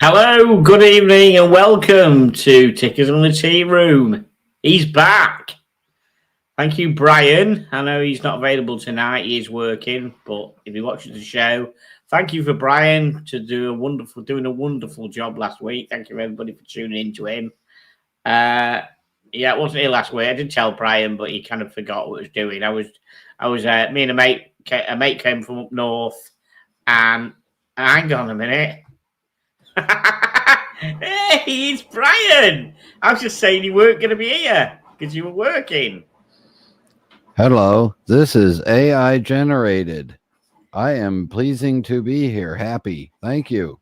Hello, good evening, and welcome to Tickers on the Tea Room. He's back. Thank you, Brian. I know he's not available tonight; he is working. But if you're watching the show, thank you for Brian doing a wonderful job last week. Thank you everybody for tuning in to him. Yeah, I wasn't here last week. I did tell Brian, but he kind of forgot what he was doing. I was. Me and a mate came from up north, and hang on a minute. Hey, it's Brian. I was just saying you weren't going to be here because you were working. Hello, this is AI generated. I am pleasing to be here. Happy. Thank you.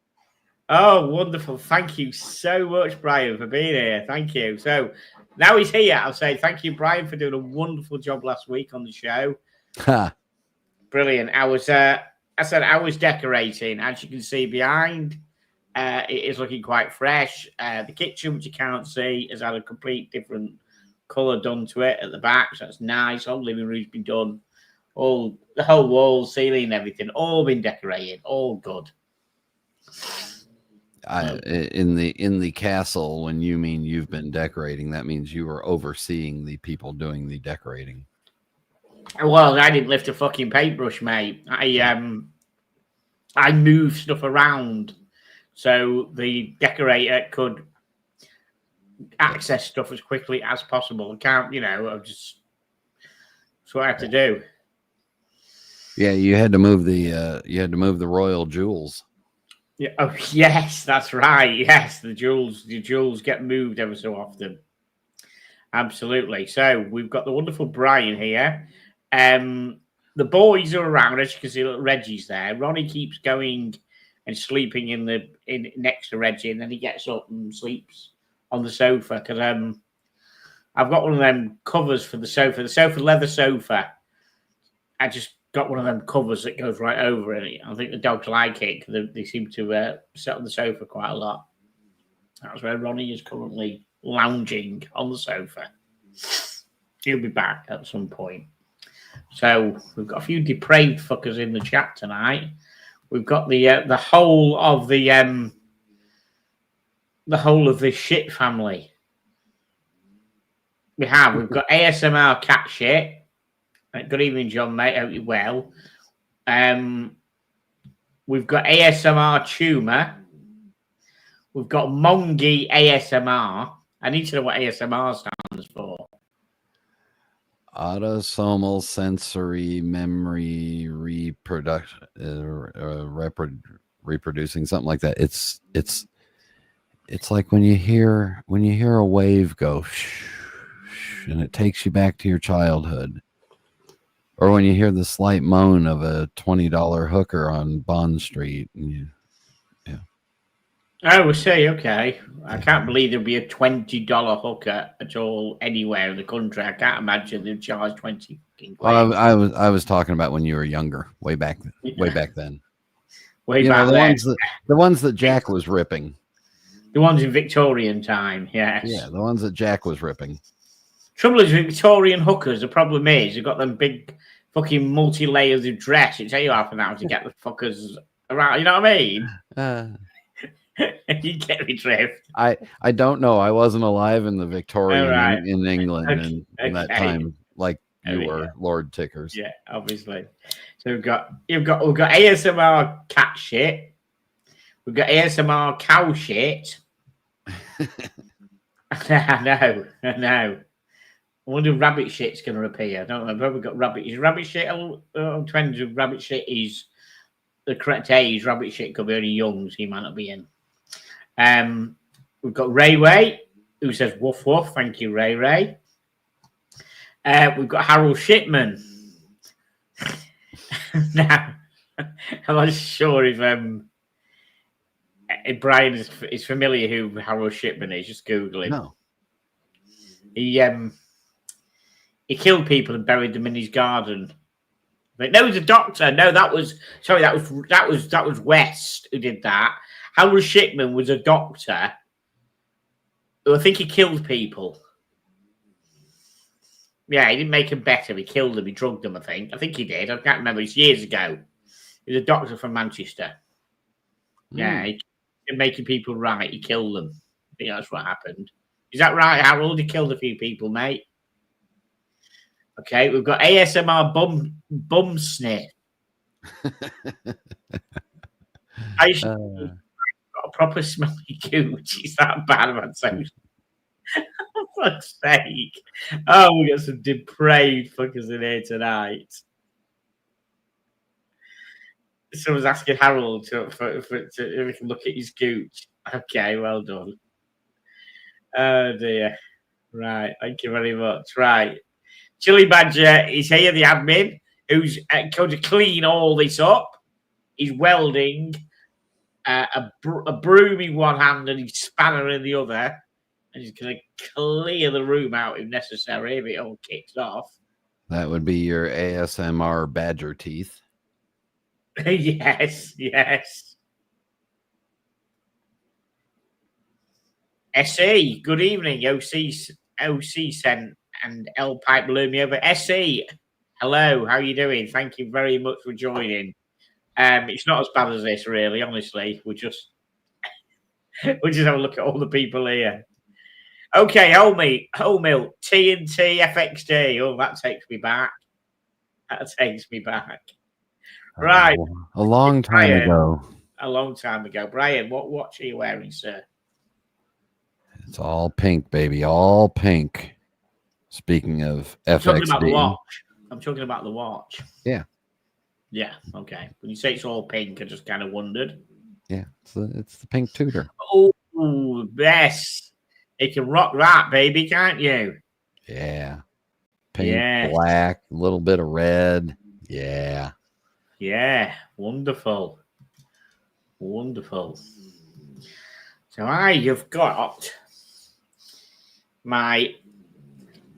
Oh, wonderful. Thank you so much, Brian, for being here. Thank you. So now he's here. I'll say thank you, Brian, for doing a wonderful job last week on the show. Ha. Brilliant. I was decorating. As you can see behind, it is looking quite fresh. The kitchen, which you can't see, has had a complete different colour done to it at the back, so that's nice. All the living room's been done. All the whole wall, ceiling, everything, all been decorated. All good. In the castle, when you mean you've been decorating, that means you were overseeing the people doing the decorating. Well, I didn't lift a fucking paintbrush, mate. I moved stuff around so the decorator could access stuff as quickly as possible. I can't, that's what I have to do. Yeah, you had to move the royal jewels. Yeah. Oh, yes, that's right. Yes, the jewels get moved ever so often. Absolutely. So we've got the wonderful Brian here. The boys are around, as you can see. Look, Reggie's there. Ronnie keeps going and sleeping in next to Reggie, and then he gets up and sleeps on the sofa because I've got one of them covers for the sofa leather sofa. I just got one of them covers that goes right over it. I think the dogs like it because they seem to sit on the sofa quite a lot. That's where Ronnie is currently lounging on the sofa. He'll be back at some point. So we've got a few depraved fuckers in the chat tonight. We've got the whole of the shit family. We've got ASMR cat shit. Good evening, John, mate. Hope you're well. We've got ASMR tumor. We've got Mongi ASMR. I need to know what ASMR stands for. Autosomal sensory memory reproducing, something like that. It's like when you hear a wave go shh, and it takes you back to your childhood, or when you hear the slight moan of a $20 hooker on Bond Street. Oh, we see. Okay, I can't believe there'd be a $20 hooker at all anywhere in the country. I can't imagine they'd charge 20. Well, I was talking about when you were younger, way back then. The ones that Jack was ripping. The ones in Victorian time, yes. Yeah, the ones that Jack was ripping. Trouble is, with Victorian hookers, the problem is you've got them big fucking multi-layers of dress. It takes you half an hour to get the fuckers around. You know what I mean? You get me drift. I don't know. I wasn't alive in the Victorian in England in that time, like you were, Lord Tickers. Yeah, obviously. So we've got ASMR cat shit. We've got ASMR cow shit. I know. I wonder if rabbit shit's going to appear. I don't know. I've probably got rabbit. Is rabbit shit? Depends if rabbit shit is the correct age. Rabbit shit could be only young, so he might not be in. We've got Ray, who says woof woof. Thank you, Ray. We've got Harold Shipman. Now, I'm not sure if Brian is familiar who Harold Shipman is. Just Google him. No. He killed people and buried them in his garden. But no, he's a doctor. No, that was West who did that. Harold Shipman was a doctor who I think he killed people. Yeah, he didn't make them better. He killed them. He drugged them, I think. I think he did. I can't remember. It's years ago. He was a doctor from Manchester. Yeah. in making people right, he killed them. I think that's what happened. Is that right, Harold? He killed a few people, mate. Okay, we've got ASMR bum sniff. I used to got a proper smelly gooch. Is that bad, man? So, for fuck's sake. Oh, we got some depraved fuckers in here tonight. Someone's asking Harold if we can look at his gooch. Okay, well done. Oh dear. Right, thank you very much. Right. Chili Badger is here, the admin, who's going to clean all this up. He's welding a broom in one hand and his spanner in the other. And he's going to clear the room out if necessary, if it all kicks off. That would be your ASMR badger teeth. Yes, yes. SE, good evening. OC sent and L Pipe blew me over. SE, hello, how are you doing? Thank you very much for joining. It's not as bad as this, really, honestly. We'll just have a look at all the people here. Okay, whole milk, TNT, FXD. Oh, that takes me back. That takes me back. Right. A long time ago. A long time ago. Brian, what watch are you wearing, sir? It's all pink, baby. All pink. Speaking of FXD. I'm talking about the watch. I'm talking about the watch. Yeah. Yeah, okay. When you say it's all pink, I just kind of wondered. Yeah, it's the pink Tudor. Oh, yes. It can rock that, baby, can't you? Yeah. Pink, black, a little bit of red. Yeah. Yeah, wonderful. Wonderful. So I have got my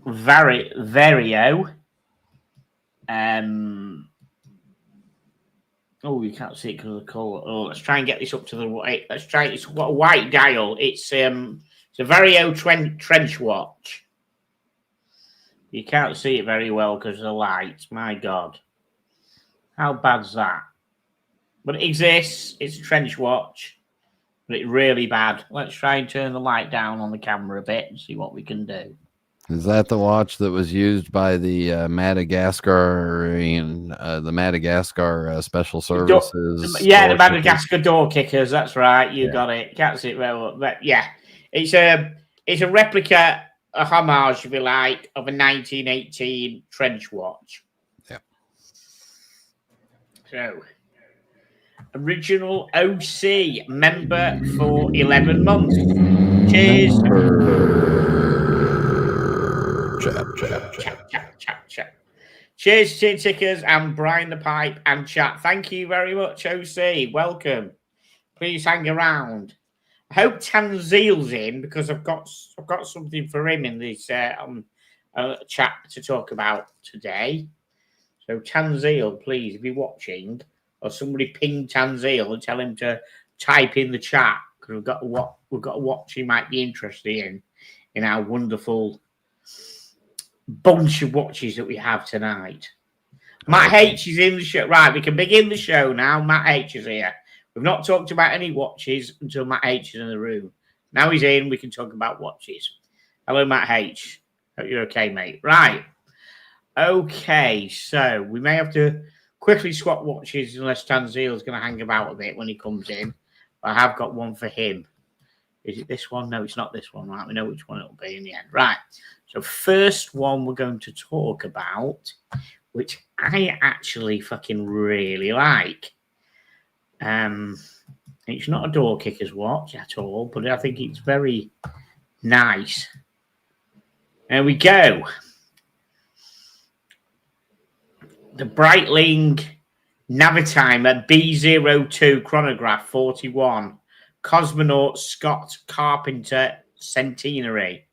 Vario. Oh, you can't see it because of the colour. Oh, let's try and get this up to the white. Let's try. It's got a white dial. It's a Vario trench watch. You can't see it very well because of the lights. My God. How bad's that? But it exists. It's a trench watch. But it's really bad. Let's try and turn the light down on the camera a bit and see what we can do. Is that the watch that was used by the Madagascar Special Services? The Madagascar door kickers. That's right. You got it. Can't see it well. But yeah, it's a replica, a homage, if you like, of a 1918 trench watch. Yeah. So, original OC member for 11 months. Cheers. Chat. Cheers, Tin Tickers and Brian the Pipe and chat. Thank you very much, OC. Welcome. Please hang around. I hope Tanzeel's in because I've got something for him in this chat to talk about today. So Tanzeel, please, if you're watching, or somebody ping Tanzeel and tell him to type in the chat because we've got a watch he might be interested in our wonderful bunch of watches that we have tonight. Matt H is in the show. Right, we can begin the show now. Matt H is here. We've not talked about any watches until Matt H is in the room. Now he's in, we can talk about watches. Hello, Matt H. Hope you're okay, mate. Right. Okay, so we may have to quickly swap watches unless Tanzeel is going to hang about a bit when he comes in. But I have got one for him. Is it this one? No, it's not this one. Right, we know which one it'll be in the end. Right. So first one we're going to talk about, which I actually fucking really like. It's not a door kicker's watch at all, but I think it's very nice. There we go. The Breitling Navitimer B02 chronograph 41. Cosmonaut Scott Carpenter centenary.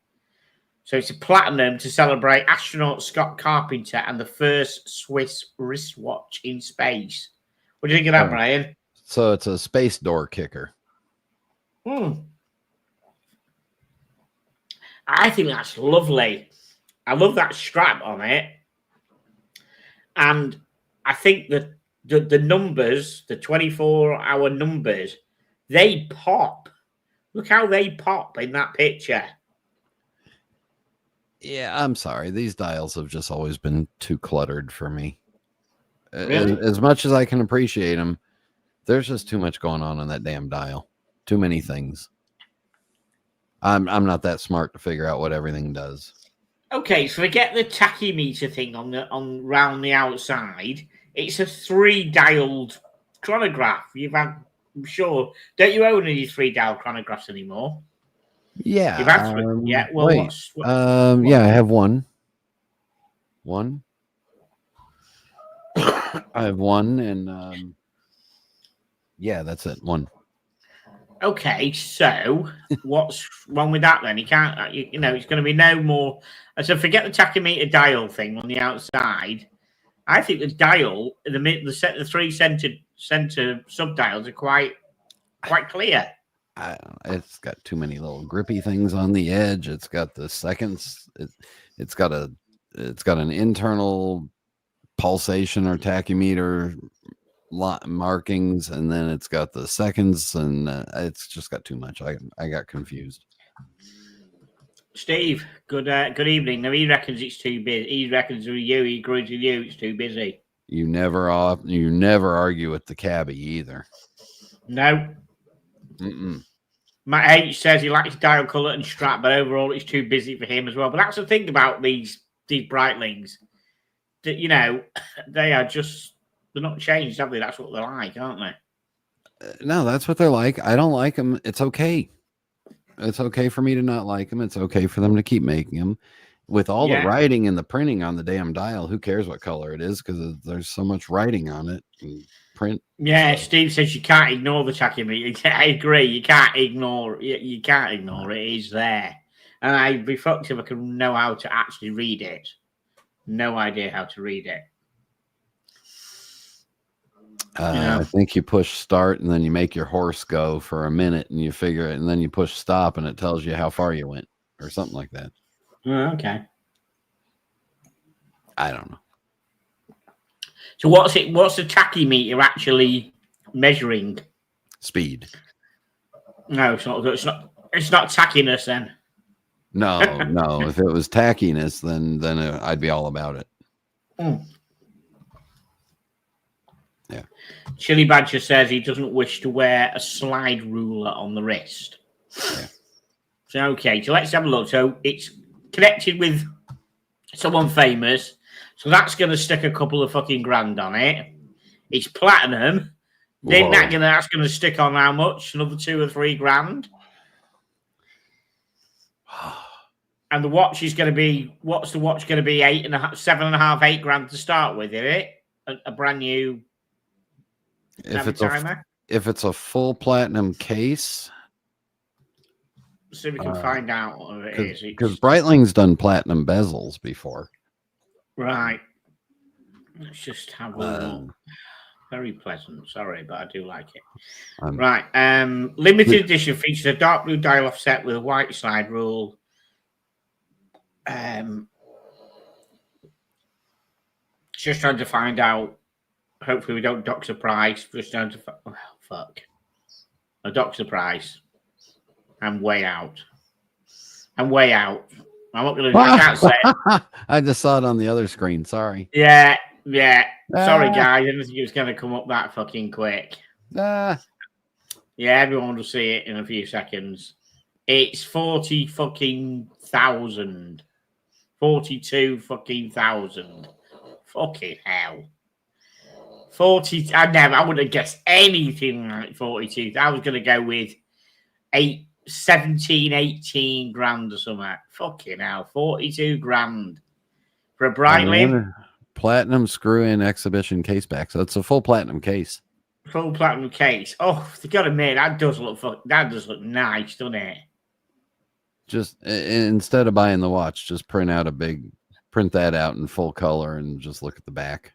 So it's a platinum to celebrate astronaut Scott Carpenter and the first Swiss wristwatch in space. What do you think of that, Brian? So it's a space door kicker. I think that's lovely. I love that strap on it. And I think that the numbers, the 24-hour numbers, they pop. Look how they pop in that picture. Yeah, I'm sorry. These dials have just always been too cluttered for me. Really? As much as I can appreciate them, there's just too much going on that damn dial. Too many things. I'm not that smart to figure out what everything does. Okay, so forget the tachymeter thing on round the outside. It's a 3-dialed chronograph. I'm sure. Don't you own any 3-dial chronographs anymore? Yeah. You've had three. Yeah. Well, wait. what? Yeah, I have one. One. I have one, and yeah, that's it. One. Okay, so what's wrong with that then? You can't. You know, it's going to be no more. So forget the tachymeter dial thing on the outside. I think the dial, the 3 center subdials are quite clear. I don't know. It's got too many little grippy things on the edge. It's got the seconds. It's got an internal pulsation or tachymeter markings, and then it's got the seconds, and it's just got too much. I got confused. Steve, good evening. Now he reckons it's too busy. He reckons with you, he agrees with you, it's too busy. You never argue with the cabbie either. No. Mm-mm. Matt H says he likes dial colour and strap, but overall it's too busy for him as well. But that's the thing about these Breitlings. That, you know, they're not changed, have they? That's what they're like, aren't they? No, that's what they're like. I don't like them. It's okay. It's okay for me to not like them. It's okay for them to keep making them. With all the writing and the printing on the damn dial, who cares what color it is? Because there's so much writing on it. And print. Yeah, Steve says you can't ignore the tachymeter. I agree. You can't ignore it. You can't ignore it. It's there. And I'd be fucked if I could know how to actually read it. No idea how to read it. I think you push start and then you make your horse go for a minute and you figure it, and then you push stop and it tells you how far you went or something like that. Okay. I don't know. So what's the tachymeter actually measuring? Speed. No, it's not. It's not tackiness then. No. If it was tackiness, then I'd be all about it. Mm. Yeah. Chili Badger says he doesn't wish to wear a slide ruler on the wrist. Yeah. So okay, so let's have a look. So it's connected with someone famous. So that's going to stick a couple of fucking grand on it. It's platinum. Then that's going to stick on how much? Another 2 or 3 grand. And the watch is going to be, what's the watch going to be? 7.5, 8 grand to start with, is it? A brand new. If it's a full platinum case. So we can find out what it is. Because Breitling's done platinum bezels before. Right. Let's just have a look. Very pleasant. Sorry, but I do like it. Right. Limited edition features a dark blue dial offset with a white slide rule. Just trying to find out. Hopefully we don't dox the price. Just trying to a dox the price. I'm way out. I'm not going to. I can't say it. I just saw it on the other screen. Sorry. Yeah. Sorry, guys. I didn't think it was going to come up that fucking quick. Yeah, everyone will see it in a few seconds. It's 40 fucking thousand. 42 fucking thousand. Fucking hell. 40. I wouldn't have guessed anything like 42. I was going to go with 17, 18 grand or something. Fucking hell. 42 grand for a Breitling. Platinum screw-in exhibition case back. So it's a full platinum case. Full platinum case. Oh, you got to admit, that does look nice, doesn't it? Just instead of buying the watch, just print that out in full color and just look at the back.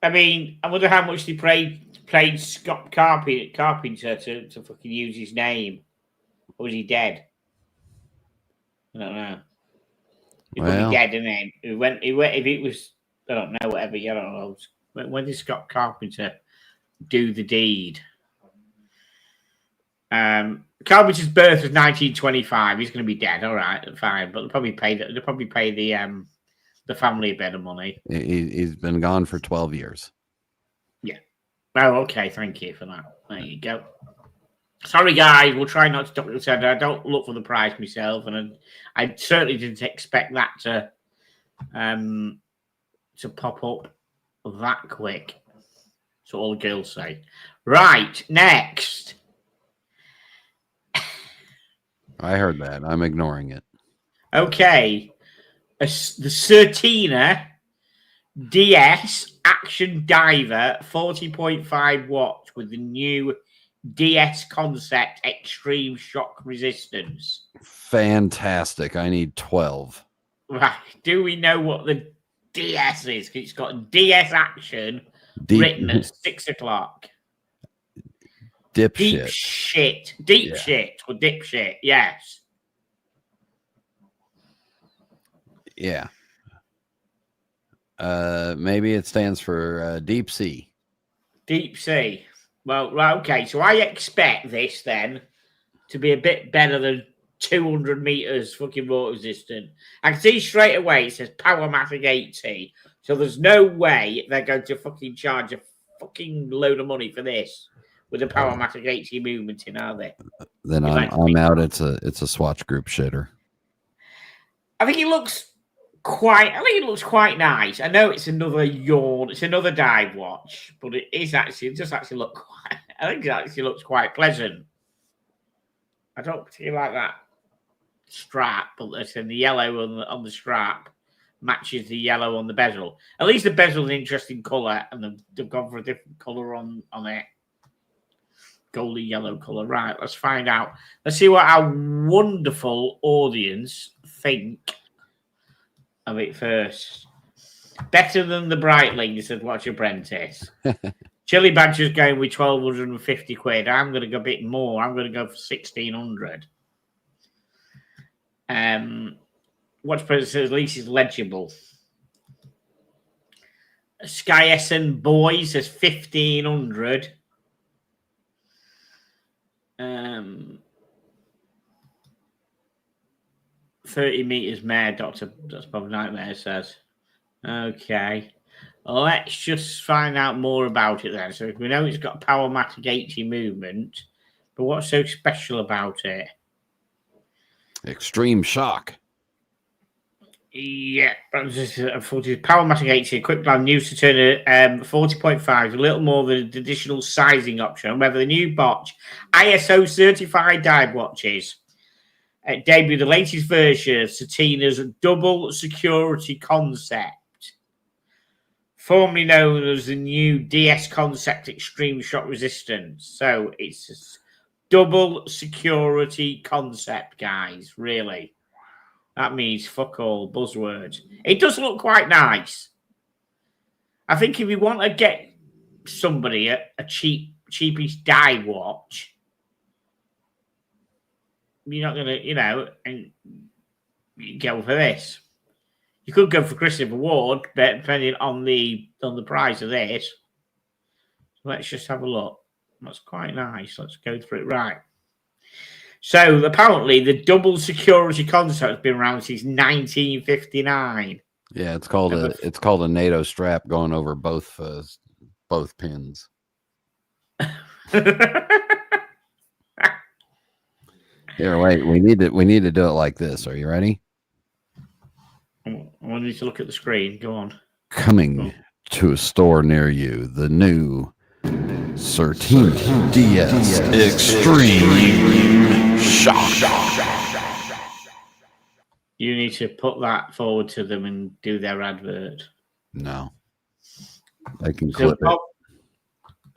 I mean, I wonder how much they paid Scott Carpenter to fucking use his name. Or was he dead? I don't know. He's probably dead, isn't he? He went, if it was, I don't know, whatever, I don't know. When did Scott Carpenter do the deed? Carpenter's birth was 1925. He's going to be dead. All right, fine. But they'll probably pay the family a bit of money. He's been gone for 12 years. Yeah. Oh, okay. Thank you for that. There you go. Sorry, guys. We'll try not to talk to the I don't look for the prize myself, and I certainly didn't expect that to pop up that quick. That's what all the girls say. Right, next. I heard that. I'm ignoring it. Okay. The Certina DS Action Diver 40.5 watts with the new DS Concept Extreme Shock Resistance. Fantastic. I need 12. Right. Do we know what the DS is? It's got DS Action written at 6 o'clock. Deep shit. Or dipshit, yes. Yeah. Maybe it stands for deep sea. Deep sea. Well, right, okay. So I expect this then to be a bit better than 200 meters fucking water resistant. I can see straight away it says Powermatic 80. So there's no way they're going to fucking charge a fucking load of money for this with a Powermatic 80 movement in, are they? Then I'm out. It's a Swatch Group shitter. I think it looks quite nice. I know it's another yawn, it's another dive watch, but it does actually look quite, I think it actually looks quite pleasant. I don't particularly like that strap, but it's in the yellow on the strap matches the yellow on the bezel. At least the bezel's an interesting colour, and they've gone for a different colour on it. Golden yellow colour. Right, let's find out. Let's see what our wonderful audience think of it first. Better than the Breitling, said Watch Apprentice. Chili Badger's going with 1,250 quid. I'm going to go a bit more. I'm going to go for 1,600. Watch Apprentice says at least it's legible. Sky Essen Boy says 1,500. 30 meters mare, that's Bob Nightmare says. Okay. Let's just find out more about it then. So we know it's got Powermatic 80 movement, but what's so special about it? Extreme shock. Yeah, Powermatic 80, quick down new Saturn 40.5, a little more than an additional sizing option. However, the new Bosch ISO certified dive watches debut the latest version of Certina's double security concept, formerly known as the new DS Concept Extreme Shock Resistance. So it's a double security concept, guys, really. That means fuck all buzzwords. It does look quite nice. I think if you want to get somebody a cheapest dive watch, you're not going to, and you go for this. You could go for Christopher Ward, but depending on the price of this. Let's just have a look. That's quite nice. Let's go through it. Right. So apparently the double security concept has been around since 1959. Yeah, it's called a NATO strap going over both pins. Here, wait. We need to do it like this. Are you ready? I need to look at the screen. Go on. Coming to a store near you, the new Certina DS Extreme Shock. You need to put that forward to them and do their advert. No, they can clip it.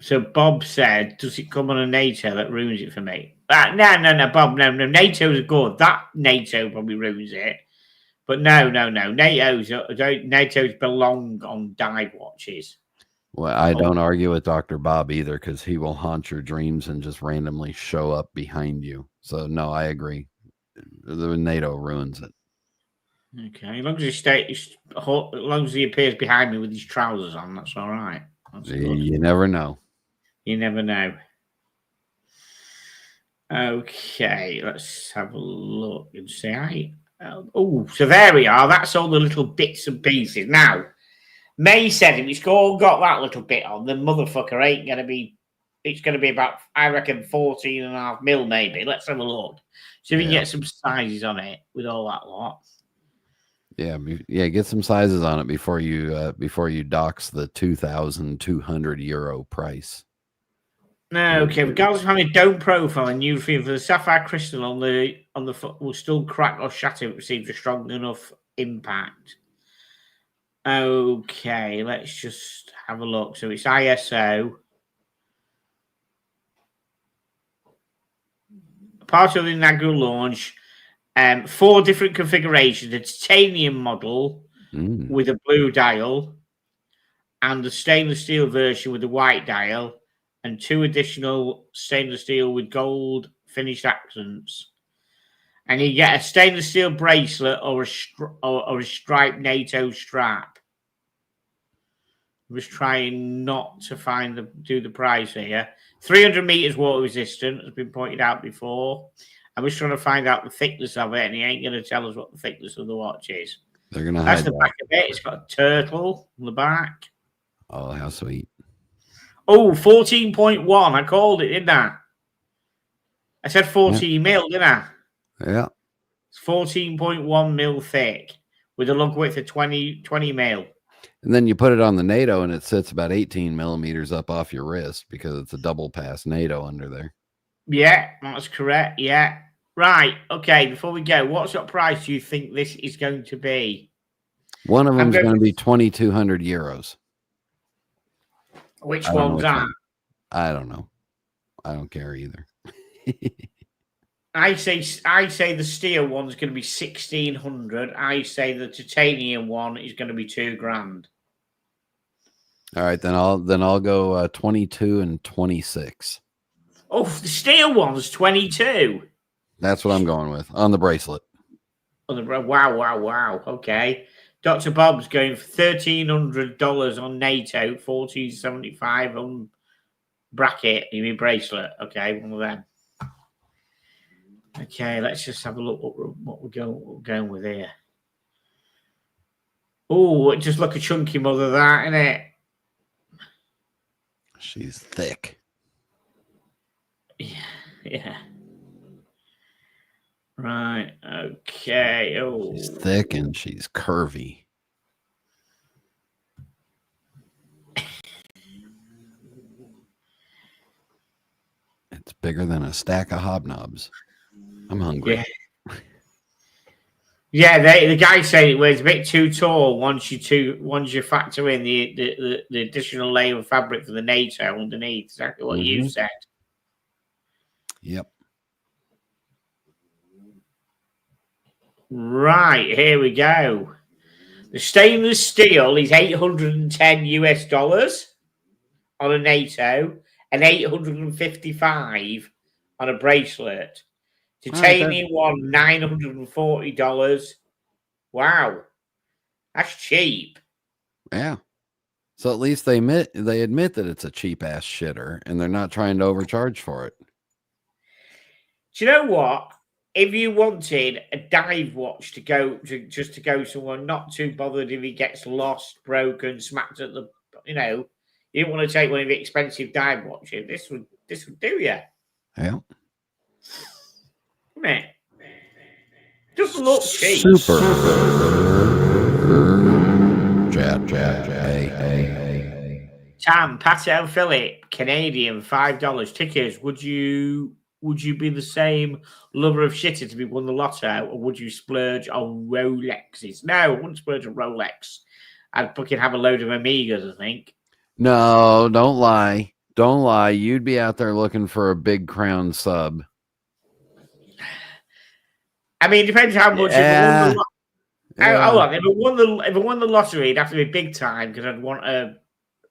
So Bob said, "Does it come on a NATO that ruins it for me?" No, Bob, no. NATO's good. That NATO probably ruins it. But no. NATO's belong on dive watches. Well, I don't argue with Dr. Bob either, because he will haunt your dreams and just randomly show up behind you. So no, I agree. The NATO ruins it. Okay, as long as he appears behind me with his trousers on, that's all right. That's you never know. You never know. Okay, let's have a look and see. Oh, so there we are. That's all the little bits and pieces. Now, May said if it's all got that little bit on, the motherfucker ain't going to be. It's going to be about, I reckon, 14.5 mil maybe. Let's have a look. So we can get some sizes on it with all that lot. Yeah, get some sizes on it before you dox the €2,200 price. Okay, regardless of having a dome profile and new theme for the sapphire crystal on the foot will still crack or shatter if it receives a strong enough impact. Okay, let's just have a look. So it's ISO. Part of the inaugural launch, 4 different configurations: a titanium model with a blue dial, and the stainless steel version with the white dial, and 2 additional stainless steel with gold finished accents. And you get a stainless steel bracelet or a striped NATO strap. I'm just trying not to do the price here. 300 meters water resistant has been pointed out before. I'm just trying to find out the thickness of it, and he ain't going to tell us what the thickness of the watch is. They're going to That's the back of it. It's got a turtle on the back. Oh, how sweet. Oh, 14.1. I called it, didn't I? I said 14 mil, didn't I? Yeah. It's 14.1 mil thick with a lug width of 20 mil. And then you put it on the NATO and it sits about 18 millimeters up off your wrist because it's a double pass NATO under there. Yeah, that's correct. Yeah. Right. Okay. Before we go, what sort of price do you think this is going to be? One of them is going to be €2,200. Which one's that? I don't know. I don't care either. I say the steel one's going to be 1,600. I say the titanium one is going to be $2,000. All right, then I'll go 22 and 26. Oh, the steel one's 22. That's what I'm going with on the bracelet. Wow. Okay. Dr. Bob's going for $1,300 on NATO, $1,475 on bracket. You mean bracelet? Okay, one of them. Okay, let's just have a look what we're going with here. Oh, just look a chunky mother, that, isn't it? She's thick. Yeah. Right. Okay. Oh, she's thick and she's curvy. It's bigger than a stack of hobnobs. I'm hungry. Yeah, the guy said it was a bit too tall once you factor in the additional layer of fabric for the NATO underneath. Exactly what you said. Yep. Right, here we go. The stainless steel is $810 on a NATO and $855 on a bracelet. Titanium one, $940. Wow, that's cheap. Yeah. So at least they admit that it's a cheap ass shitter, and they're not trying to overcharge for it. Do you know what? If you wanted a dive watch to go somewhere, not too bothered if he gets lost, broken, smacked at the, you didn't want to take one of the expensive dive watches. This would do you. Yeah. Man, just look cheap. Super. Hey. Tam, Patel Phillip, Canadian, $5 tickets. Would you be the same lover of shitter to be won the lotto, or would you splurge on Rolexes? No, I wouldn't splurge on Rolex. I'd fucking have a load of Amigas, I think. No, don't lie. Don't lie. You'd be out there looking for a big crown sub. I mean, it depends how much. Yeah. If I won the lottery, it'd have to be big time because I'd want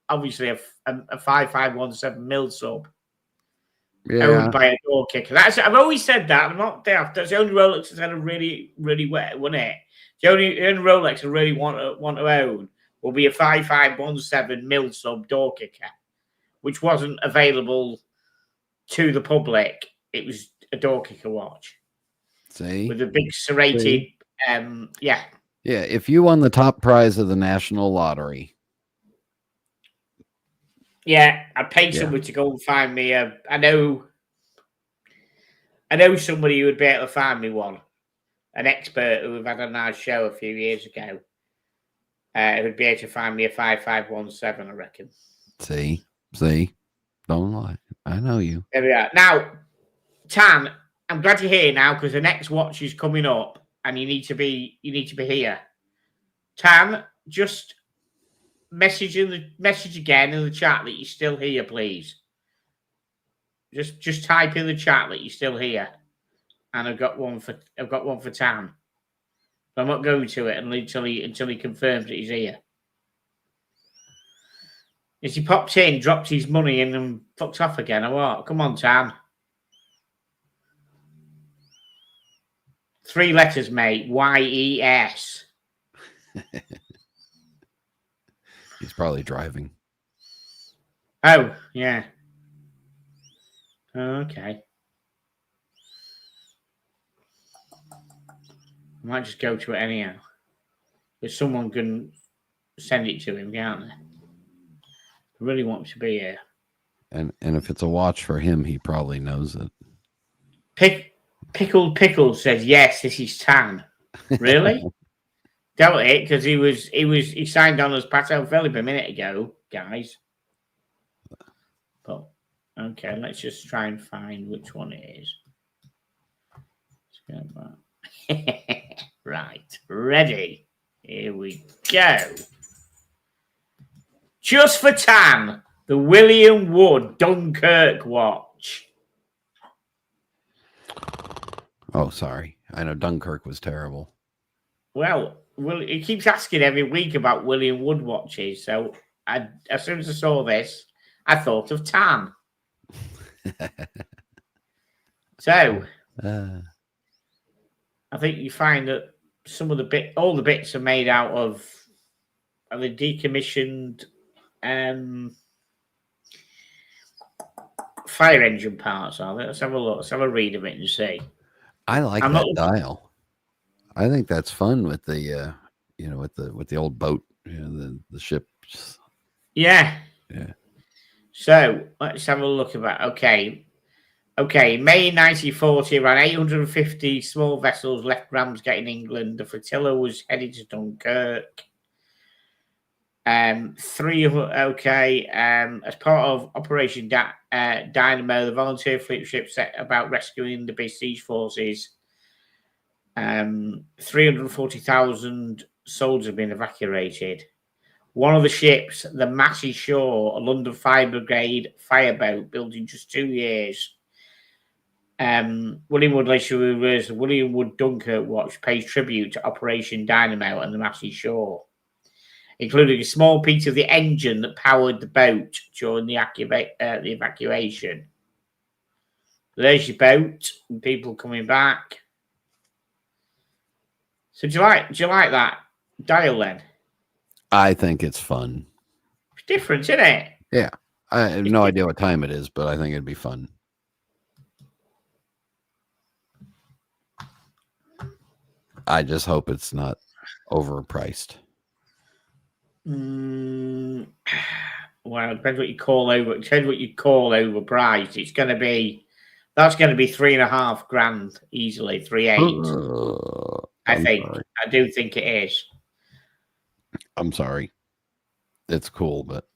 obviously a 5517 mil sub. Yeah. Owned by a door kicker. I've always said that. I'm not daft. That's the only Rolex that's had a really, really wet, wasn't it? The only Rolex I really want to own will be a 5517 mil sub door kicker, which wasn't available to the public it was a door kicker watch See? with a big serrated. Yeah. Yeah. If you won the top prize of the national lottery. Yeah, I paid Yeah. somebody to go and find me a. I know somebody who would be able to find me one. An expert who we've had a nice show a few years ago. Who'd be able to find me a 5517, I reckon. See, don't lie. I know you. There we are. Now, Tan, I'm glad you're here now because the next watch is coming up, and you need to be here. Tan, just message again in the chat that you're still here, please. Just type in the chat that you're still here, and I've got one for Tan. I'm not going to it until he confirms that he's here. As he popped in, dropped his money in, and fucked off again, or what? Come on, Tan. 3 letters, mate. YES. He's probably driving. Oh, yeah. Okay. I might just go to it anyhow. But someone can send it to him, can't they? I really want to be here. And if it's a watch for him, he probably knows it. Pickled Pickle says, yes, this is Tan. Really? Doubt it, because he signed on as Pato Philip a minute ago, guys. But okay, let's just try and find which one it is. Let's go back. Right, ready. Here we go. Just for Tan, the William Wood Dunkirk watch. Oh, sorry. I know Dunkirk was terrible. Well, he keeps asking every week about William Wood watches. So as soon as I saw this, I thought of Tan. So I think you find that some of all the bits are made out of the decommissioned fire engine parts, are they? Let's have a look. Let's have a read of it and see. I like that dial. I think that's fun with the with the old boat, the ships. Yeah. Yeah. So let's have a look about. Okay. May 1940, around 850 small vessels left Ramsgate in England. The flotilla was headed to Dunkirk. As part of Operation Dynamo, the volunteer fleet ship set about rescuing the besieged forces. 340,000 soldiers have been evacuated. One of the ships, the Massey Shore, a London Fire Brigade fireboat built in just 2 years. William Wood the William Wood Dunkirk watch pays tribute to Operation Dynamo and the Massey Shore, including a small piece of the engine that powered the boat during the evacuation. There's your boat and people coming back. So do you like that dial then? I think it's fun. It's different, isn't it? Yeah. I have no idea what time it is, but I think it'd be fun. I just hope it's not overpriced. Well, it depends what you call overpriced. That's going to be $3,500 easily, 3,800. I do think it is. I'm sorry. It's cool, but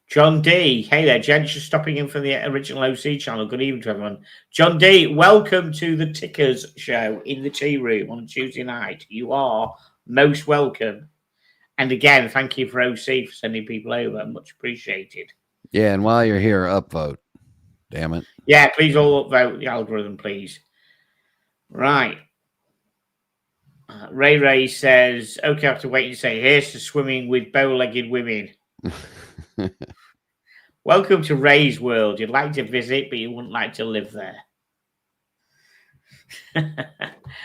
John D. Hey there, gents. Just stopping in from the original OC channel. Good evening to everyone. John D, welcome to the Tickers show in the tea room on Tuesday night. You are most welcome. And again, thank you for OC for sending people over. Much appreciated. Yeah, and while you're here, upvote. Damn it. Yeah, please all upvote the algorithm, please. Right. Ray says, okay, I have to wait and say, here's to swimming with bow-legged women. Welcome to Ray's world. You'd like to visit, but you wouldn't like to live there.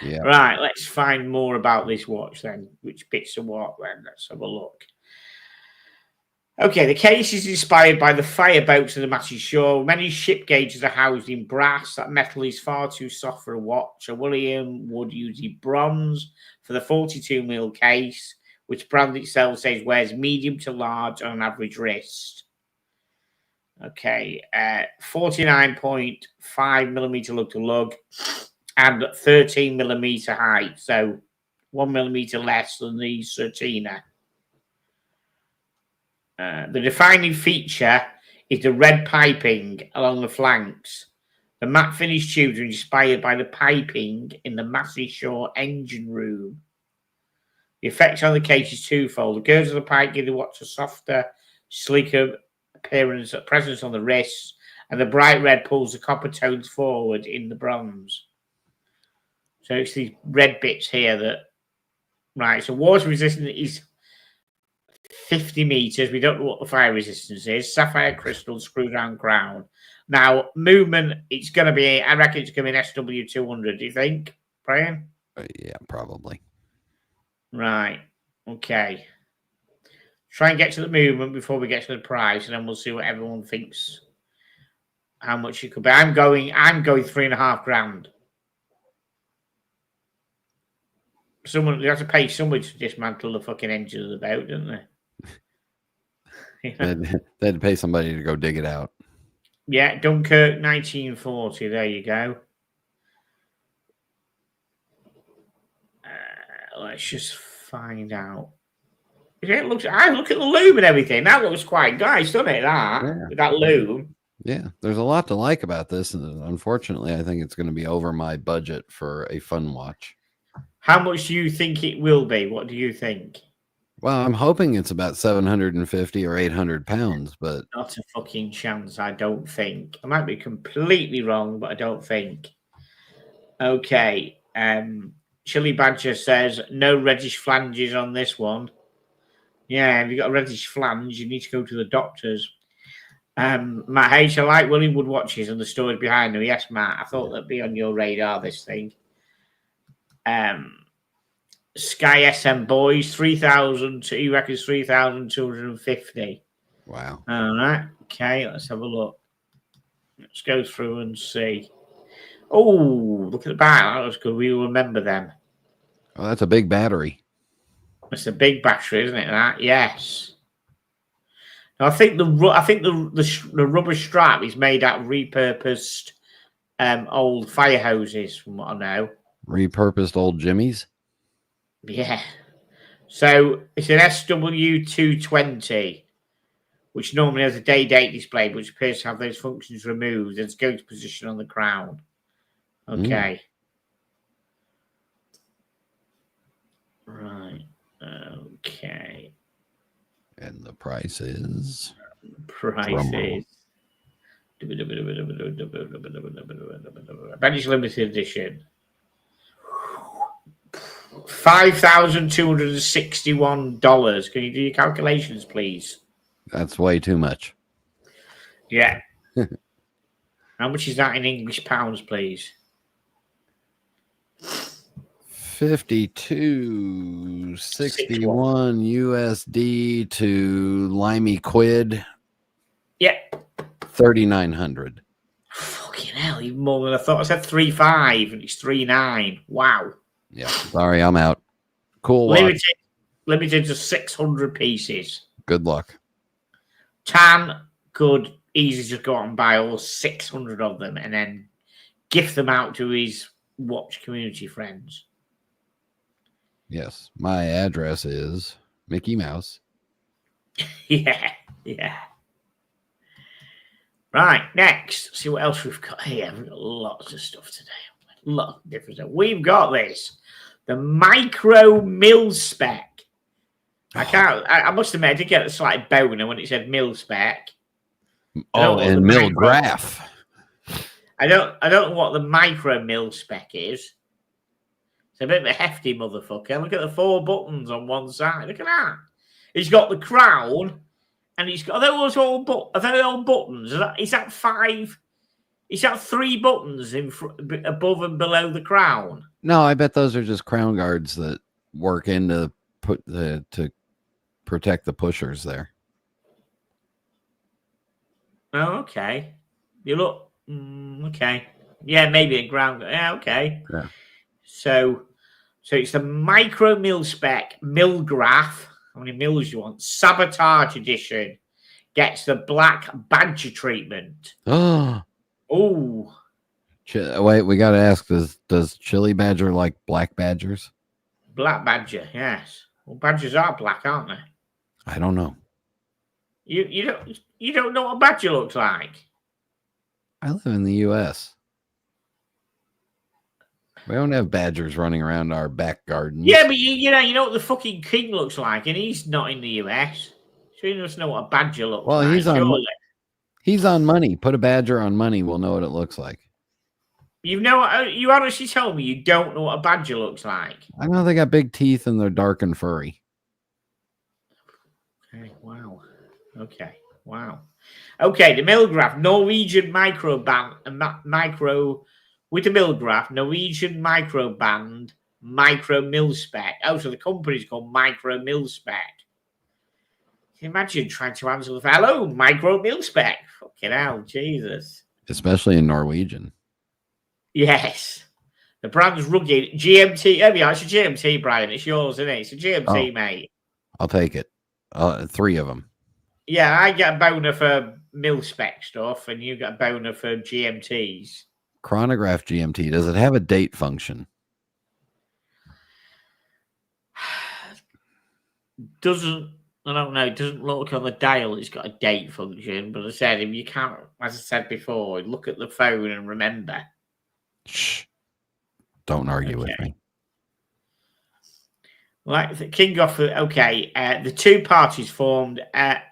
Yeah. Right, let's find more about this watch then. Which bits are what then? Let's have a look. Okay, the case is inspired by the fireboats of the massive shore. Many ship gauges are housed in brass. That metal is far too soft for a watch. So William would use the bronze for the 42mm case, which brand itself says wears medium to large on an average wrist. Okay, 49.5mm lug to lug and 13mm height. So 1mm less than the Certina. The defining feature is the red piping along the flanks. The matte finish tubes are inspired by the piping in the Massey Shore engine room. The effect on the case is twofold. The girls of the pipe give the watch a softer, sleeker presence on the wrists, and the bright red pulls the copper tones forward in the bronze. So it's these red bits here that, right, so water resistant is 50 meters. We don't know what the fire resistance is. Sapphire crystal, screw down crown. Now, movement, it's going to be, I reckon it's going to be an SW200. Do you think, Brian? Yeah, probably. Right. Okay. Try and get to the movement before we get to the price, and then we'll see what everyone thinks. How much it could be. I'm going $3,500. Someone, they have to pay someone to dismantle the fucking engine of the boat, don't they? They had to pay somebody to go dig it out. Yeah, Dunkirk 1940. There you go. Let's just find out. It looks. I look at the loom and everything. That looks quite nice, doesn't it? That loom. Yeah, there's a lot to like about this, and unfortunately, I think it's going to be over my budget for a fun watch. How much do you think it will be? What do you think? Well, I'm hoping it's about 750 or 800 pounds, but not a fucking chance. I don't think. I might be completely wrong, but I don't think. Okay. Chili Badger says no reddish flanges on this one. Yeah, if you've got a reddish flange, you need to go to the doctors. Matt H, I like William Wood watches and the stories behind them. Yes, Matt, I thought that'd be on your radar, this thing. Sky SM Boys, 3,000. He reckons 3,250. Wow. All right. Okay, let's have a look. Let's go through and see. Oh, look at the back. That was good. We remember them. Oh, that's a big battery. It's a big battery, isn't it? That yes. Now, I think the rubber strap is made out of repurposed old fire hoses, from what I know. Repurposed old jimmies. Yeah. So it's an SW220, which normally has a day-date display, which appears to have those functions removed and it's going to position on the crown. Okay. Right. Okay. And the price is? Benny's limited edition. $5,261. Can you do your calculations, please? That's way too much. Yeah. How much is that in English pounds, please? 52.61 USD to limey quid. Yep. 3,900. Fucking hell, even more than I thought. I said 3.5 and it's 3.9. Wow. Yeah. Sorry, I'm out. Cool. Limited to 600 pieces. Good luck. Tan could easily just go out and buy all 600 of them and then gift them out to his watch community friends. Yes. My address is Mickey Mouse. Yeah. Right, next. See what else we've got here. We've got lots of stuff today. A lot of different stuff. We've got this. The micro mil spec. I must admit, I did get a slight boner when it said mil spec. Oh, and mil graph. I don't know what the micro mil spec is. It's a bit of a hefty motherfucker. Look at the 4 buttons on one side. Look at that. He's got the crown, and he's got are they all buttons? Is that 5? Is that 3 buttons above and below the crown? No, I bet those are just crown guards that work in to protect the pushers there. Oh, okay. You look okay. Yeah, maybe a ground. Yeah, okay. Yeah. So it's the micro mil spec Milgraph. How many mils you want? Sabotage edition gets the black badger treatment. Oh, Oh, wait, we got to ask: does Chili Badger like black badgers? black badger. Yes. Well, badgers are black, aren't they? I don't know. You don't know what a badger looks like. I live in the U.S. We don't have badgers running around our back gardens. Yeah, but you know what the fucking king looks like, and he's not in the US. So you must know what a badger looks Well, like. he's on money. Put a badger on money. We'll know what it looks like. You honestly told me you don't know what a badger looks like. I know they got big teeth and they're dark and furry. Okay, wow. Okay, wow. Okay, the Milgraph, Norwegian micro with the Milgraph, Norwegian micro band, micro mil spec. Oh, so the company's called Micro Mil Spec. Can you imagine trying to answer the phone? Hello, Micro Mil Spec. Fucking hell, Jesus. Especially in Norwegian. Yes. The brand's rugged. GMT. Oh, yeah, it's a GMT, Brian. It's yours, isn't it? It's a GMT, mate. I'll take it. 3 of them. Yeah, I get a boner for mil spec stuff, and you get a boner for GMTs. Chronograph GMT. Does it have a date function? I don't know. It doesn't look on the dial. It's got a date function, but I said if you can't, as I said before, look at the phone and remember. Shh. Don't argue with me. Like the King of okay, the two parties formed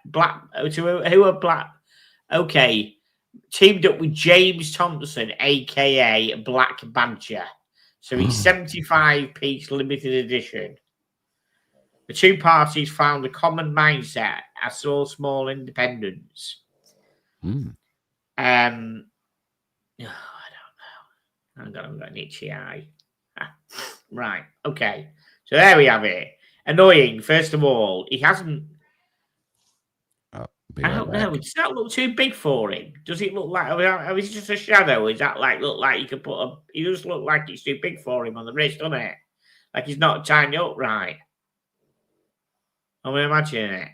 black. Who are black? Okay, teamed up with James Thompson, aka Black Badger. So it's 75-piece limited edition. The two parties found a common mindset as all small independents. I don't know. I've got an itchy eye. Right. Okay. So there we have it. Annoying. First of all, he hasn't. I don't know. Does that look too big for him? Does it look like? Is it just a shadow? Is that look like you could put a? He does look like it's too big for him on the wrist, doesn't it? Like he's not tying it up right. I'm imagining it.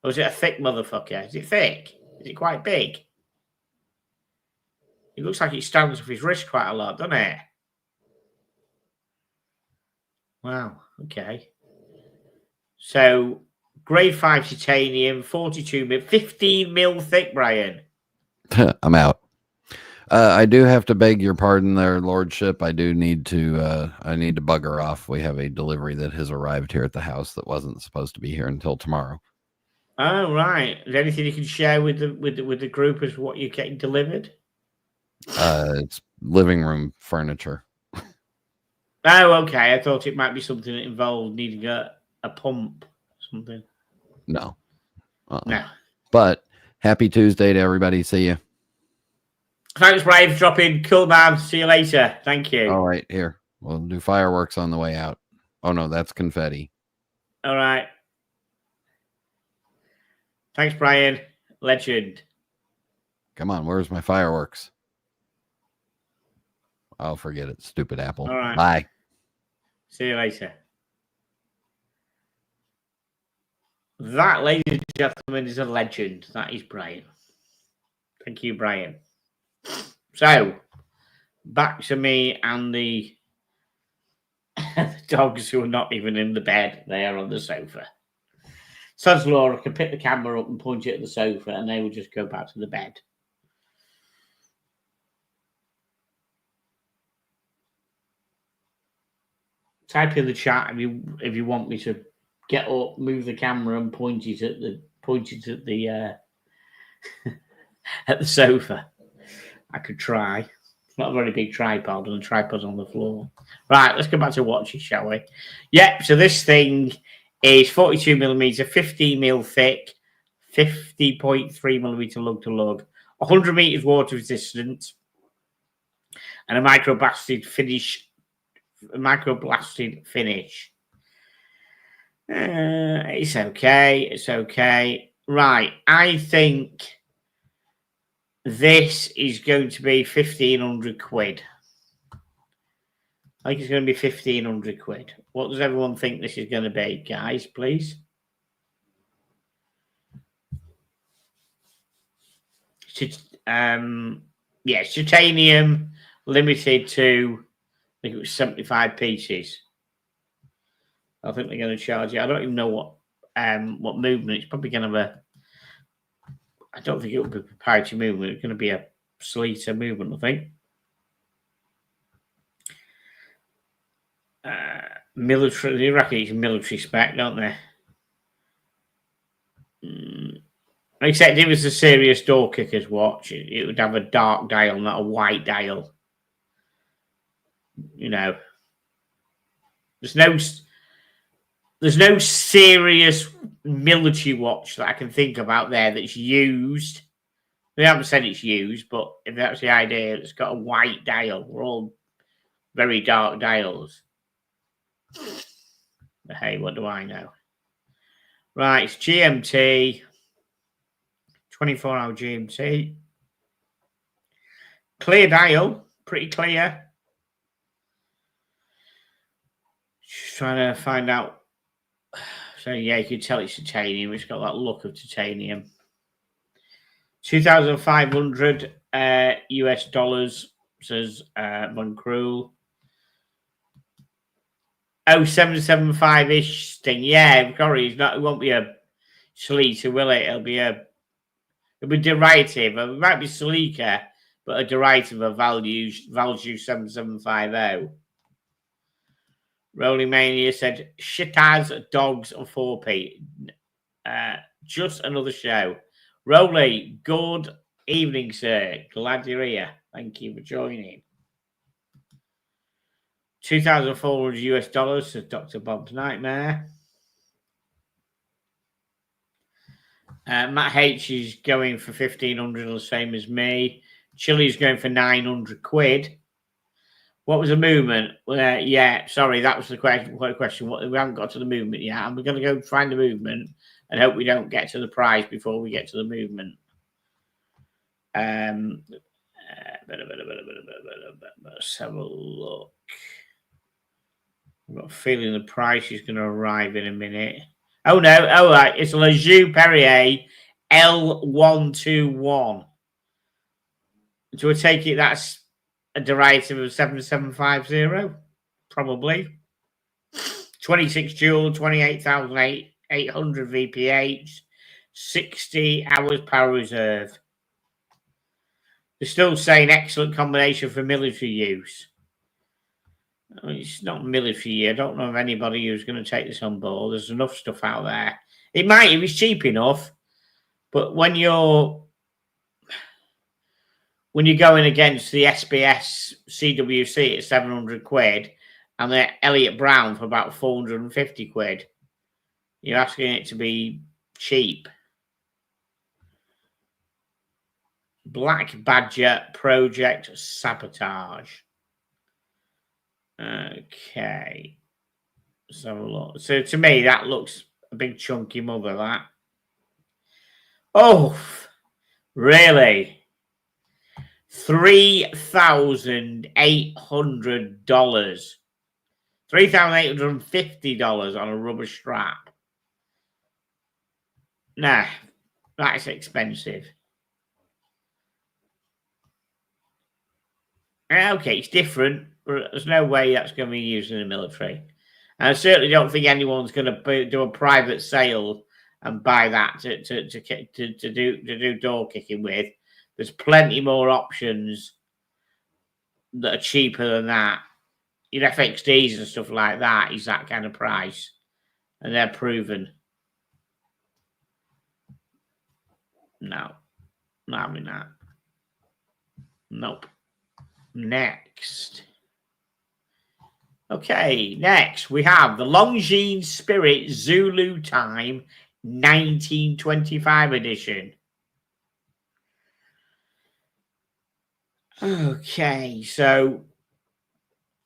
Or is it a thick motherfucker? Is it thick? Is it quite big? It looks like it stands off his wrist quite a lot, doesn't it? Wow. Okay. So, grade 5 titanium, 42 mil, 15 mil thick, Brian. I'm out. I do have to beg your pardon there, Lordship. I need to bugger off. We have a delivery that has arrived here at the house that wasn't supposed to be here until tomorrow. Oh, right. Is there anything you can share with the group as what you're getting delivered? It's living room furniture. Oh, okay. I thought it might be something that involved needing a pump or something. No. No. But happy Tuesday to everybody. See you. Thanks, Brian, for dropping. Cool, man. See you later. Thank you. All right. Here. We'll do fireworks on the way out. Oh, no. That's confetti. All right. Thanks, Brian. Legend. Come on. Where's my fireworks? I'll forget it. Stupid Apple. All right. Bye. See you later. That, ladies and gentlemen, is a legend. That is Brian. Thank you, Brian. So, back to me and the dogs who are not even in the bed. They are on the sofa. Says Laura can pick the camera up and point it at the sofa, and they will just go back to the bed. Type in the chat if you want me to get up, move the camera, and point it at the at the sofa. I could try. It's not a very big tripod, and the tripod's on the floor. Right, let's go back to watches, shall we? Yep. So this thing is 42 millimeter, 15 mil thick, 50.3 millimeter lug to lug, 100 meters water resistant, and a microblasted finish. It's okay. It's okay. Right. I think this is going to be 1,500 quid. I think it's going to be 1,500 quid. What does everyone think this is going to be, guys, please? Yes, titanium limited to, I think it was 75 pieces. I think they're going to charge you. I don't even know what movement. It's probably going to have I don't think it will be a proprietary movement. It's going to be a Sleater movement, I think. Military, they reckon it's military spec, don't they? Except if it was a serious door kicker's watch, it would have a dark dial, not a white dial. You know, there's no serious military watch that I can think of out there that's used. They haven't said it's used, but if that's the idea, it's got a white dial. We're all very dark dials. But hey, what do I know? Right, it's GMT. 24-hour GMT. Clear dial. Pretty clear. Just trying to find out. So, yeah, you can tell it's titanium. It's got that look of titanium. 2,500 US dollars, says Von Krul. 775-ish thing. Yeah, sorry, it won't be a Sleater, will it? It'll be derivative. It might be Sleeker, but a derivative of Value 7750. Rolling Mania said, shit as dogs and 4p. Just another show. Rolly, good evening, sir. Glad you're here. Thank you for joining. 2,400 US dollars, says Dr. Bob's Nightmare. Matt H is going for 1,500, the same as me. Chili's going for 900 quid. What was the movement? Yeah, sorry, that was the question. We haven't got to the movement yet. And we're going to go find the movement and hope we don't get to the prize before we get to the movement. Let's have a look. I've got a feeling the price is going to arrive in a minute. Oh, no. Oh, right. It's Le Jeu Perrier L121. Do I take it that's a derivative of 7750? Probably. 26 joule, 28,800 VPH, 60 hours power reserve. They're still saying excellent combination for military use. I mean, it's not military. I don't know of anybody who's going to take this on board. There's enough stuff out there. It might if it's cheap enough, but when you're going against the SBS CWC at 700 quid and the Elliott Brown for about 450 quid, you're asking it to be cheap. Black Badger Project Sabotage. Okay. So to me, that looks a big chunky mother, that. Oh, really? $3,800. $3,850 on a rubber strap. Nah, that's expensive. Okay, it's different, but there's no way that's going to be used in the military. And I certainly don't think anyone's going to do a private sale and buy that to do door kicking with. There's plenty more options that are cheaper than that. Your FXDs and stuff like that is that kind of price, and they're proven. No, not having that. Nope. Next. Okay, next we have the Longines Spirit Zulu Time 1925 edition. Okay, so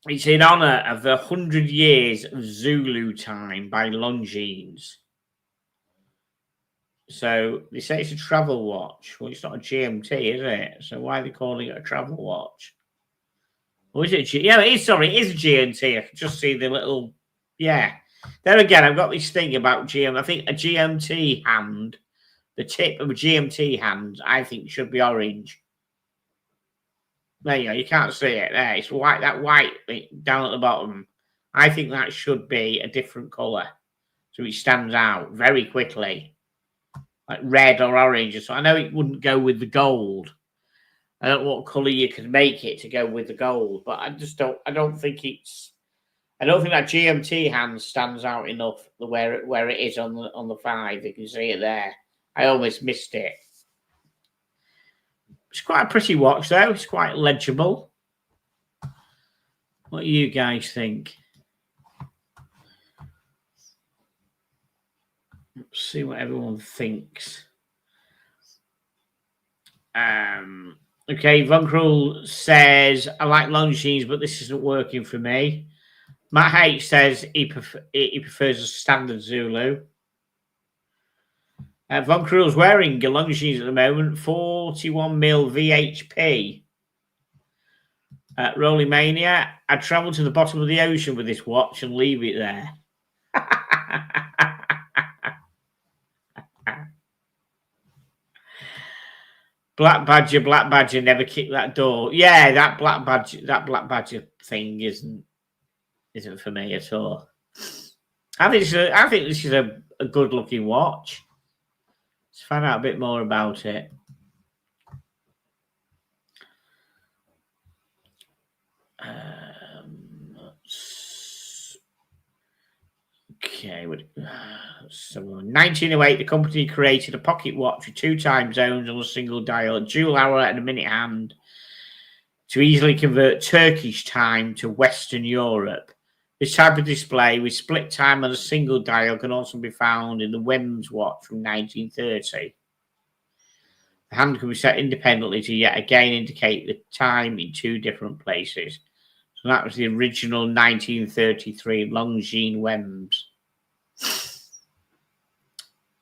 it's in honor of the 100 years of Zulu Time by Longines. So they say it's a travel watch. Well, it's not a GMT, is it? So why are they calling it a travel watch? Or is it? Yeah, it is. Sorry, it is a GMT. I can just see the little. Yeah. There again, I've got this thing about GM. I think a GMT hand, the tip of a GMT hand, I think should be orange. There you go. You can't see it. There, it's white. That white down at the bottom. I think that should be a different color, so it stands out very quickly, like red or orange. So I know it wouldn't go with the gold. I don't know what color you could make it to go with the gold, but I just don't. I don't think it's. I don't think that GMT hand stands out enough where it is on the 5. You can see it there. I almost missed it. It's quite a pretty watch, though. It's quite legible. What do you guys think? Let's see what everyone thinks. Okay, Von Krul says, I like Longines, but this isn't working for me. Matt H says he prefers a standard Zulu. Von Krul's wearing Longines at the moment, 41mm VHP. Rolling Mania, I'd travel to the bottom of the ocean with this watch and leave it there. Black Badger never kicked that door. Yeah, that Black Badger thing isn't for me at all. I think this is a good looking watch. Let's find out a bit more about it. Okay, so 1908, the company created a pocket watch with 2 time zones on a single dial, a dual hour and a minute hand to easily convert Turkish time to Western Europe. This type of display with split time on a single dial can also be found in the Wems watch from 1930. The hand can be set independently to yet again indicate the time in 2 different places. So that was the original 1933 Longines Wems.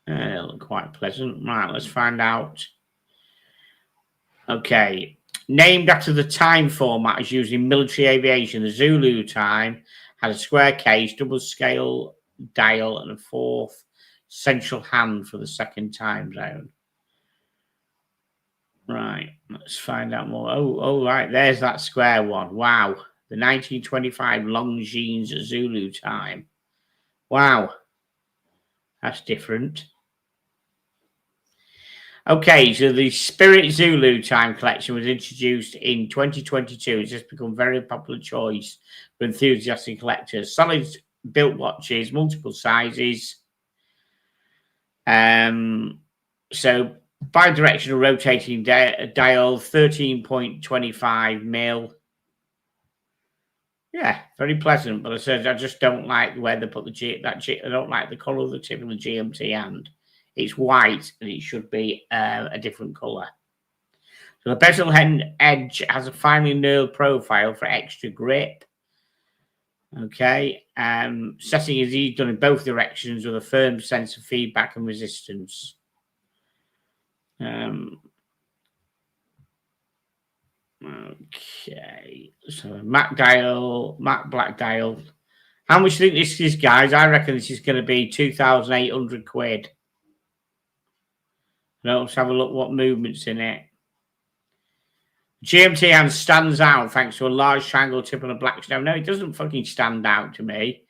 Look quite pleasant. Right, let's find out. Okay. Named after the time format as used in military aviation, the Zulu time had a square case, double scale dial, and a 4th central hand for the 2nd time zone. Right, let's find out more. Oh, right, there's that square one. Wow, the 1925 Longines Zulu time. Wow, that's different. Okay, so the Spirit Zulu time collection was introduced in 2022. It's just become a very popular choice for enthusiastic collectors. Solid built watches, multiple sizes. So bi-directional rotating dial, 13.25 mil. Yeah, very pleasant. But I said I just don't like where they put I don't like the colour of the tip of the GMT hand. It's white and it should be a different colour. So the bezel edge has a finely knurled profile for extra grip. Okay. Setting is done in both directions with a firm sense of feedback and resistance. Okay. So matte black dial. How much do you think this is, guys? I reckon this is going to be 2,800 quid. Let's have a look what movement's in it. GMT hand stands out thanks to a large triangle tip and a black stone. No, it doesn't fucking stand out to me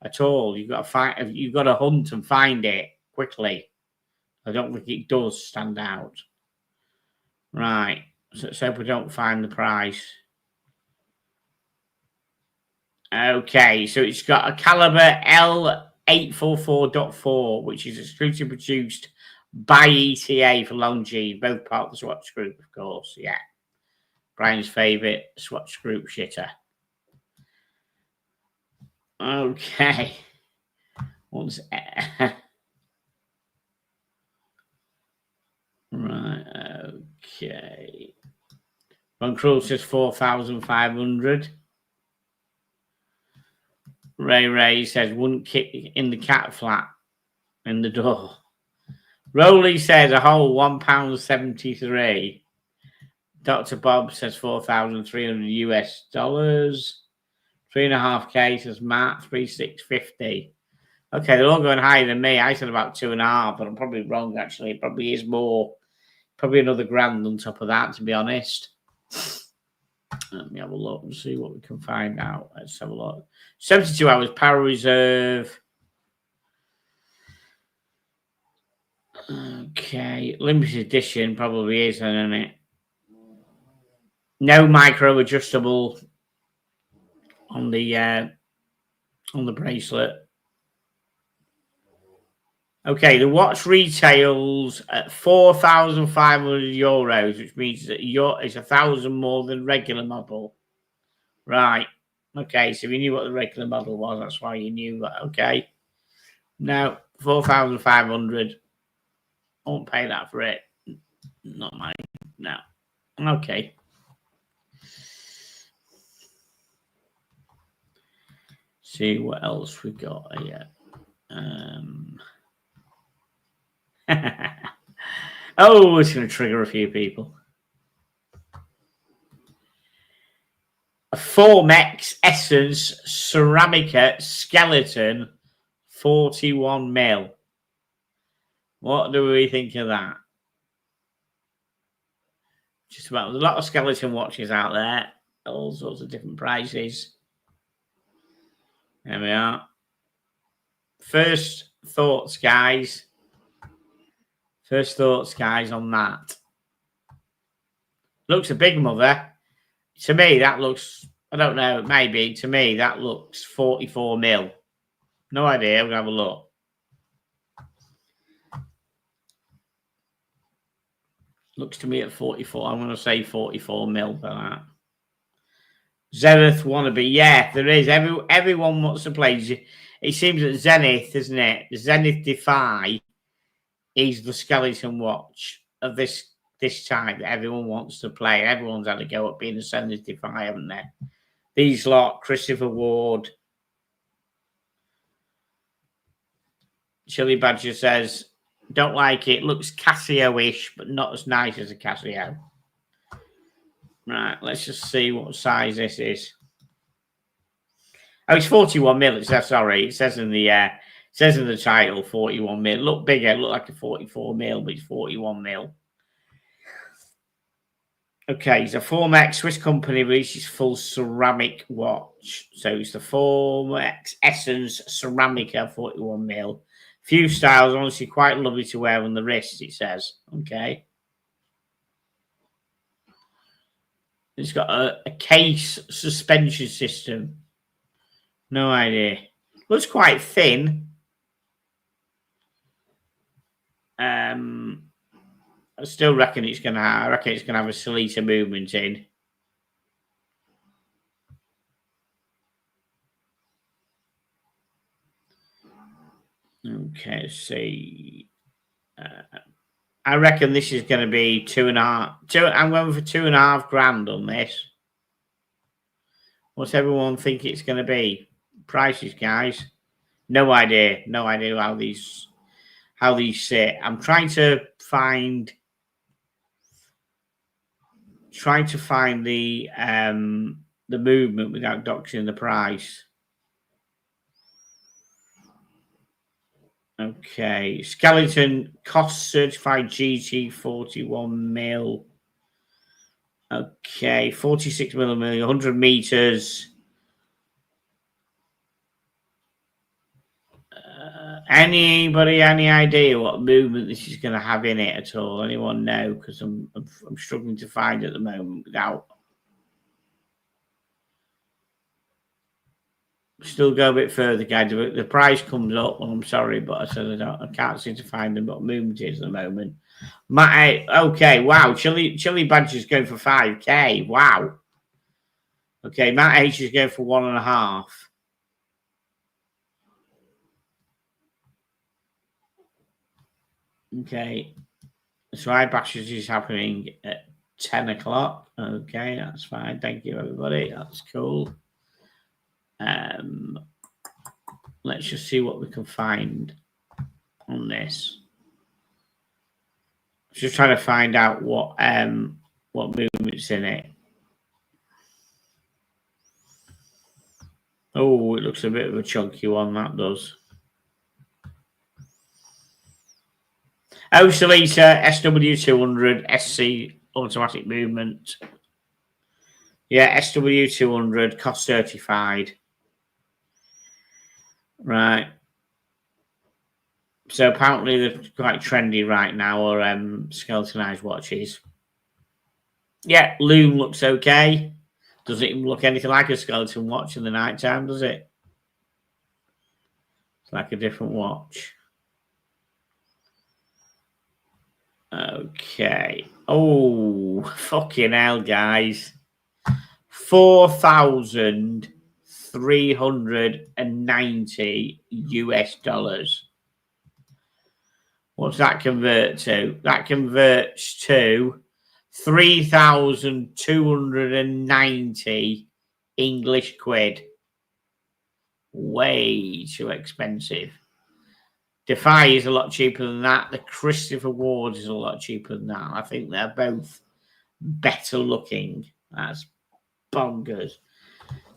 at all. You've got to hunt and find it quickly. I don't think it does stand out. Right. So let's hope we don't find the price. Okay, so it's got a caliber L844.4, which is exclusively produced by ETA for Longines, both part of the Swatch Group, of course. Yeah. Brian's favourite Swatch Group shitter. Okay. Right, okay. Von Krul says 4,500. Ray says wouldn't kick in the cat flap in the door. Rowley says a whole £1.73. Dr. Bob says 4,300 US dollars. 3.5K says Matt, 3,650. Okay, they're all going higher than me. I said about 2.5, but I'm probably wrong actually. It probably is more. Probably another grand on top of that, to be honest. Let me have a look and see what we can find out. Let's have a look. 72 hours power reserve. Okay, limited edition probably is, isn't it? No micro adjustable on the bracelet. Okay, the watch retails at €4,500, which means that it's 1,000 more than regular model. Right. Okay, so if you knew what the regular model was, that's why you knew that. Okay. No, 4,500. I won't pay that for it. Not mine. No. Okay. See what else we got here. Oh, it's going to trigger a few people. A Formex Essence Ceramica Skeleton 41 mil. What do we think of that? Just about, there's a lot of skeleton watches out there, all sorts of different prices. There we are. First thoughts, guys. First thoughts, guys, on that. Looks a big mother. To me, that looks, I don't know, maybe. To me, that looks 44 mil. No idea. We'll have a look. Looks to me at 44. I'm going to say 44 mil for that. Zenith wannabe. Yeah, there is. Everyone wants to play. It seems that Zenith, isn't it? The Zenith Defy is the skeleton watch of this type that everyone wants to play. Everyone's had a go at being a Zenith Defy, haven't they? These lot, Christopher Ward. Chili Badger says, don't like it. Looks Casio-ish, but not as nice as a Casio. Right, let's just see what size this is. Oh, it's 41 mil. It says, sorry, it says in the title 41 mil. Look bigger, look like a 44 mil, but it's 41 mil. Okay, so Formex Swiss company releases full ceramic watch. So it's the Formex Essence Ceramica 41 mil. Few styles, honestly, quite lovely to wear on the wrist, it says. Okay. It's got a case suspension system. No idea. Looks quite thin. I still reckon it's gonna have a Sellita movement in. Okay, let's see. I reckon this is going to be 2.5. I'm going for 2.5 grand on this. What's everyone think it's going to be? Prices, guys. No idea. No idea how these sit. I'm trying to find the movement without doxing the price. Okay, skeleton cost certified GT 41 mil. Okay, 46 millimeter, 100 meters. Anybody, any idea what movement this is going to have in it at all? Anyone know? Because I'm struggling to find at the moment without. Still go a bit further, guys. The price comes up, and I'm sorry, but I said I can't seem to find them what movement is at the moment. Okay, wow. Chili Badger's going for 5K. Wow. Okay, Matt H is going for 1.5. Okay. So iBashers is happening at 10 o'clock. Okay, that's fine. Thank you, everybody. That's cool. Let's just see what we can find on this. Just trying to find out what movement's in it. Oh, it looks a bit of a chunky one, that does. Oh, Salisa, SW200, SC automatic movement. Yeah, SW200, cost certified. Right. So apparently they're quite trendy right now, or skeletonized watches. Yeah, Loom looks okay. Doesn't even look anything like a skeleton watch in the night time, does it? It's like a different watch. Okay. Oh, fucking hell, guys. $4,390 US. What's that convert to? That converts to 3,290 English quid. Way too expensive. Defy is a lot cheaper than that. The Christopher Ward is a lot cheaper than that. I think they're both better looking. That's bonkers.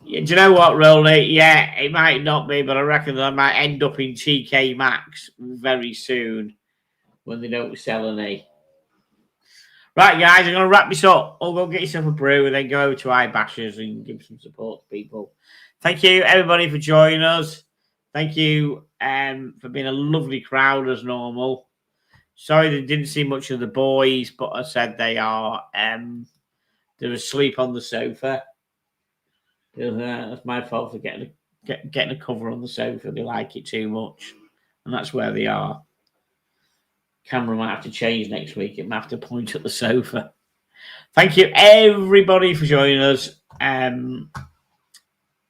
Yeah, do you know what, Rolly? Yeah, it might not be, but I reckon that I might end up in TK Maxx very soon when they don't sell any. Right, guys, I'm going to wrap this up. I'll go get yourself a brew and then go over to iBashers and give some support to people. Thank you, everybody, for joining us. Thank you for being a lovely crowd as normal. Sorry they didn't see much of the boys, but I said they are they're asleep on the sofa. That's my fault for getting a cover on the sofa. They like it too much, and that's where they are. Camera might have to change next week. It might have to point at the sofa. Thank you, everybody, for joining us.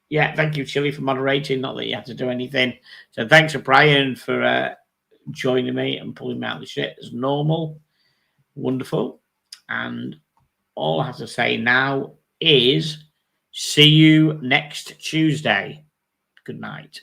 Yeah, thank you, Chili, for moderating. Not that you have to do anything. So thanks to Brian for joining me and pulling me out of the shit as normal. Wonderful. And all I have to say now is see you next Tuesday. Good night.